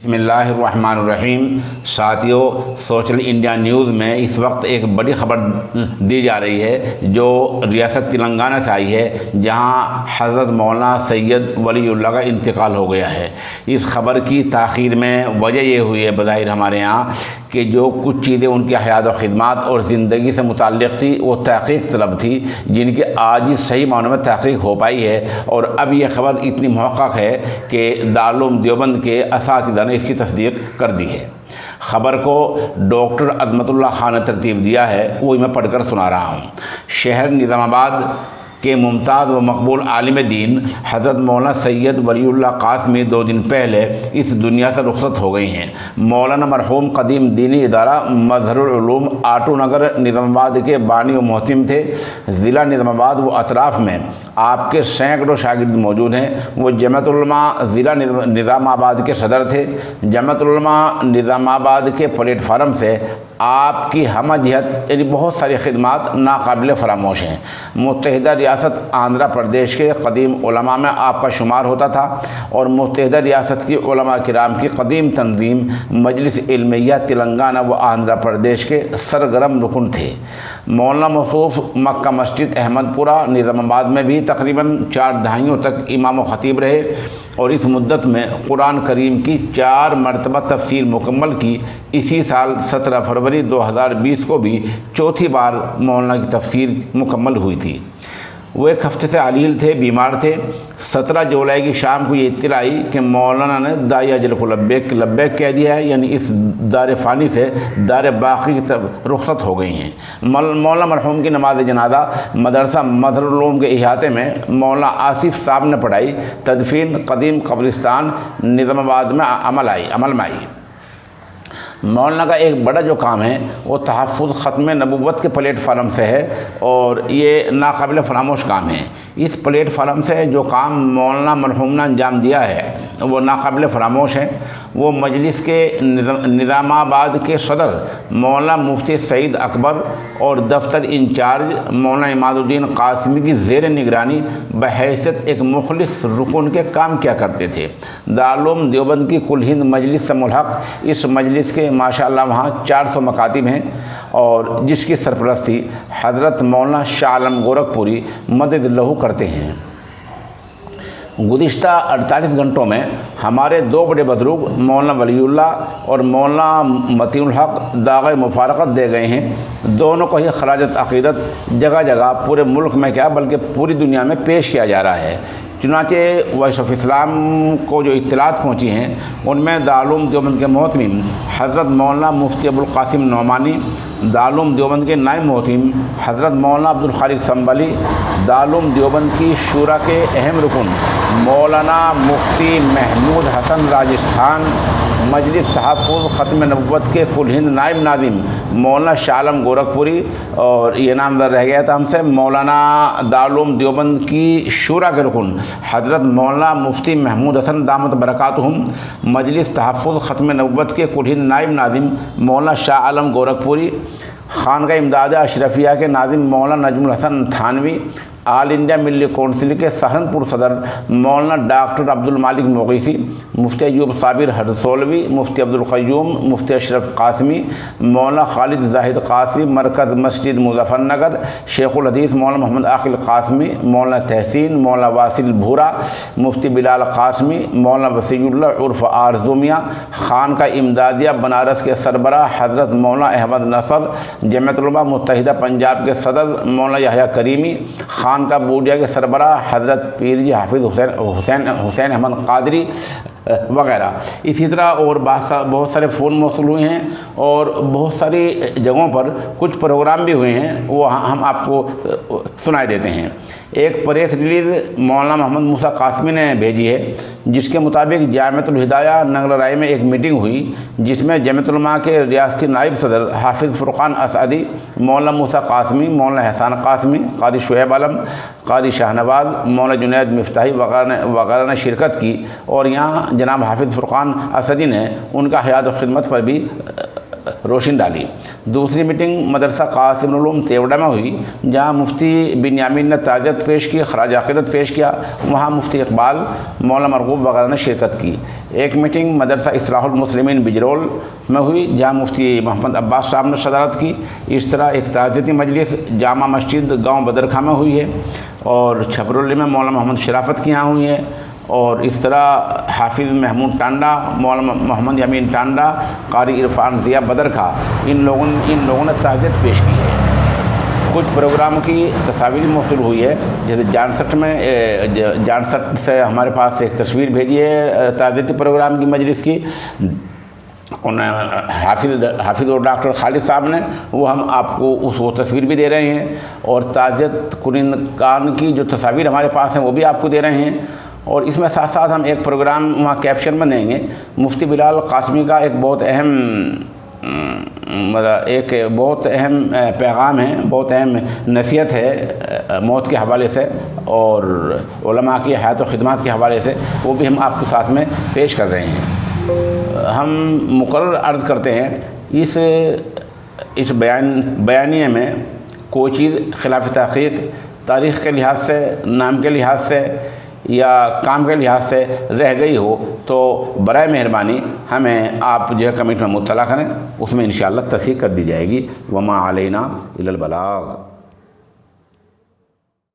بسم اللہ الرحمن الرحیم۔ ساتھیو، سوشل انڈیا نیوز میں اس وقت ایک بڑی خبر دی جا رہی ہے جو ریاست تلنگانہ سے آئی ہے، جہاں حضرت مولانا سید ولی اللہ کا انتقال ہو گیا ہے۔ اس خبر کی تاخیر میں وجہ یہ ہوئی ہے بظاہر ہمارے یہاں کہ جو کچھ چیزیں ان کی حیات و خدمات اور زندگی سے متعلق تھی وہ تحقیق طلب تھی، جن کی آج ہی صحیح معنوں میں تحقیق ہو پائی ہے، اور اب یہ خبر اتنی محقق ہے کہ دارالعلوم دیوبند کے اساتذہ نے اس کی تصدیق کر دی ہے۔ خبر کو ڈاکٹر عظمت اللہ خان نے ترتیب دیا ہے، وہی میں پڑھ کر سنا رہا ہوں۔ شہر نظام آباد کے ممتاز و مقبول عالم دین حضرت مولانا سید ولی اللہ قاسمی 2 دن پہلے اس دنیا سے رخصت ہو گئی ہیں۔ مولانا مرحوم قدیم دینی ادارہ دارالعلوم آٹو نگر نظام آباد کے بانی و محتم تھے۔ ضلع نظام آباد و اطراف میں آپ کے سینکڑوں شاگرد موجود ہیں۔ وہ جمعیت علماء ضلع نظام آباد کے صدر تھے۔ جمعیت علماء نظام آباد کے پلیٹ فارم سے آپ کی ہمہ جہت یعنی بہت ساری خدمات ناقابل فراموش ہیں۔ متحدہ ریاست آندھرا پردیش کے قدیم علماء میں آپ کا شمار ہوتا تھا، اور متحدہ ریاست کی علماء کرام کی قدیم تنظیم مجلس علمیہ تلنگانہ و آندھرا پردیش کے سرگرم رکن تھے۔ مولانا موصوف مکہ مسجد احمد پورہ نظام آباد میں بھی تقریباً 4 دہائیوں تک امام و خطیب رہے، اور اس مدت میں قرآن کریم کی 4 مرتبہ تفسیر مکمل کی۔ اسی سال 17 فروری 2020 کو بھی چوتھی بار مولانا کی تفسیر مکمل ہوئی تھی۔ وہ ایک ہفتے سے علیل تھے، بیمار تھے۔ 17 جولائی کی شام کو یہ اطلاع آئی کہ مولانا نے دائی اجل کو لبیک کہہ دیا ہے، یعنی اس دار فانی سے دار باقی کی طرف رخصت ہو گئی ہیں۔ مولانا مرحوم کی نماز جنازہ مدرسہ دارالعلوم کے احاطے میں مولانا آصف صاحب نے پڑھائی۔ تدفین قدیم قبرستان نظام آباد میں عمل میں آئی۔ مولانا کا ایک بڑا جو کام ہے وہ تحفظ ختم نبوت کے پلیٹ فارم سے ہے، اور یہ ناقابل فراموش کام ہے۔ اس پلیٹ فارم سے جو کام مولانا مرحوم نے انجام دیا ہے وہ ناقابل فراموش ہے۔ وہ مجلس کے نظام آباد کے صدر مولانا مفتی سعید اکبر اور دفتر انچارج مولانا عماد الدین قاسمی کی زیر نگرانی بحیثیت ایک مخلص رکن کے کام کیا کرتے تھے۔ دارالعلوم دیوبند کی کل ہند مجلس سے ملحق اس مجلس کے ماشاءاللہ وہاں 400 مکاتب ہیں، اور جس کی سرپرستی حضرت مولانا شاہ عالم گورکھپوری مدد لہو کرتے ہیں۔ گزشتہ 48 گھنٹوں میں ہمارے 2 بڑے بزرگ مولانا ولی اللہ اور مولانا متین الحق داغ مفارقت دے گئے ہیں۔ دونوں کو ہی خراجت عقیدت جگہ جگہ پورے ملک میں کیا بلکہ پوری دنیا میں پیش کیا جا رہا ہے۔ چنانچہ وائس آف اسلام کو جو اطلاعات پہنچی ہیں ان میں دارالعلوم دیوبند کے محتمم حضرت مولانا مفتی ابوالقاسم نعمانی، دارالعلوم دیوبند کے نائب محتمم حضرت مولانا عبدالخالق سنبھلی، دارالعلوم دیوبند کی شورا کے اہم رکن مولانا مفتی محمود حسن راجستھان، مجلس تحفظ ختم نبوت کے کل ہند نائب ناظم مولانا شاہ عالم گورکھپوری، اور یہ نام در رہ گیا تھا ہم سے، مولانا دارالعلوم دیوبند کی شورا کے رکن حضرت مولانا مفتی محمود حسن دامت برکاتہم، مجلس تحفظ ختم نبوت کے کل ہند نائب ناظم مولانا شاہ عالم گورکھپوری، خانقاہ امداد اشرفیہ کے ناظم مولانا نجم الحسن تھانوی، آل انڈیا ملی کونسل کے سہارنپور صدر مولانا ڈاکٹر عبد المالک مغیثی، مفتی ایوب صابر ہرسولوی، مفتی عبدالقیوم، مفتی اشرف قاسمی، مولانا خالد زاہد قاسمی مرکز مسجد مظفر نگر، شیخ الحدیث مولانا محمد عاقل قاسمی، مولانا تحسین، مولانا واصل بھورا، مفتی بلال قاسمی، مولانا وسیع اللہ عرف آرزومیہ، خانقاہ امدادیہ بنارس کے سربراہ حضرت مولانا احمد نصر، جمعیت علماء متحدہ پنجاب کے صدر مولانا یحییٰ کریمی، خانقاہ بوڈیا کے سربراہ حضرت پیر جی حافظ حسین احمد قادری وغیرہ۔ اسی طرح اور بہت سارے فون موصول ہوئے ہیں، اور بہت ساری جگہوں پر کچھ پروگرام بھی ہوئے ہیں، وہ ہم آپ کو سنائے دیتے ہیں۔ ایک پریس ریلیز مولانا محمد موسیٰ قاسمی نے بھیجی ہے، جس کے مطابق جامعۃ الہدایہ ننگل رائے میں ایک میٹنگ ہوئی، جس میں جمعیت علماء کے ریاستی نائب صدر حافظ فرقان اسعدی، مولانا موسیٰ قاسمی، مولانا احسان قاسمی، قاضی شعیب عالم، قاضی شاہ نواز، مولانا جنید مفتاحی وغیرہ نے شرکت کی، اور یہاں جناب حافظ فرقان اسعدی نے ان کا حیات و خدمت پر بھی روشنی ڈالی۔ دوسری میٹنگ مدرسہ قاسم العلوم تیوڈا میں ہوئی، جہاں مفتی بنیامین نے تعزیت پیش کی، خراج عقیدت پیش کیا، وہاں مفتی اقبال، مولانا مرغوب وغیرہ نے شرکت کی۔ ایک میٹنگ مدرسہ اصلاح المسلمین بجرول میں ہوئی، جہاں مفتی محمد عباس صاحب نے صدارت کی۔ اس طرح ایک تعزیتی مجلس جامع مسجد گاؤں بدرخواہ میں ہوئی ہے، اور چھپرولی میں مولانا محمد شرافت کی یہاں ہوئی ہے، اور اس طرح حافظ محمود ٹانڈا، مولانا محمد یمین ٹانڈا، قاری عرفان ضیاء بدرخواہ، ان لوگوں نے تعزیت پیش کی ہے۔ کچھ پروگرام کی تصاویر موصول ہوئی ہے، جیسے جانسٹ سے ہمارے پاس ایک تصویر بھیجی ہے تعزیتی پروگرام کی مجلس کی، حافظ اور ڈاکٹر خالد صاحب نے، وہ ہم آپ کو وہ تصویر بھی دے رہے ہیں، اور تعزیت کنندگان کی جو تصاویر ہمارے پاس ہیں وہ بھی آپ کو دے رہے ہیں۔ اور اس میں ساتھ ساتھ ہم ایک پروگرام وہاں کیپشن میں دیں گے، مفتی بلال قاسمی کا ایک بہت اہم پیغام ہے، بہت اہم نصیحت ہے موت کے حوالے سے اور علماء کی حیات و خدمات کے حوالے سے، وہ بھی ہم آپ کے ساتھ میں پیش کر رہے ہیں۔ ہم مقرر عرض کرتے ہیں، اس بیانیے میں کوئی چیز خلاف تحقیق تاریخ کے لحاظ سے، نام کے لحاظ سے یا کام کے لحاظ سے رہ گئی ہو تو برائے مہربانی ہمیں آپ جو ہے کمنٹ میں مطلع کریں، اس میں انشاءاللہ تصحیح کر دی جائے گی۔ وما علینا الا البلاغ۔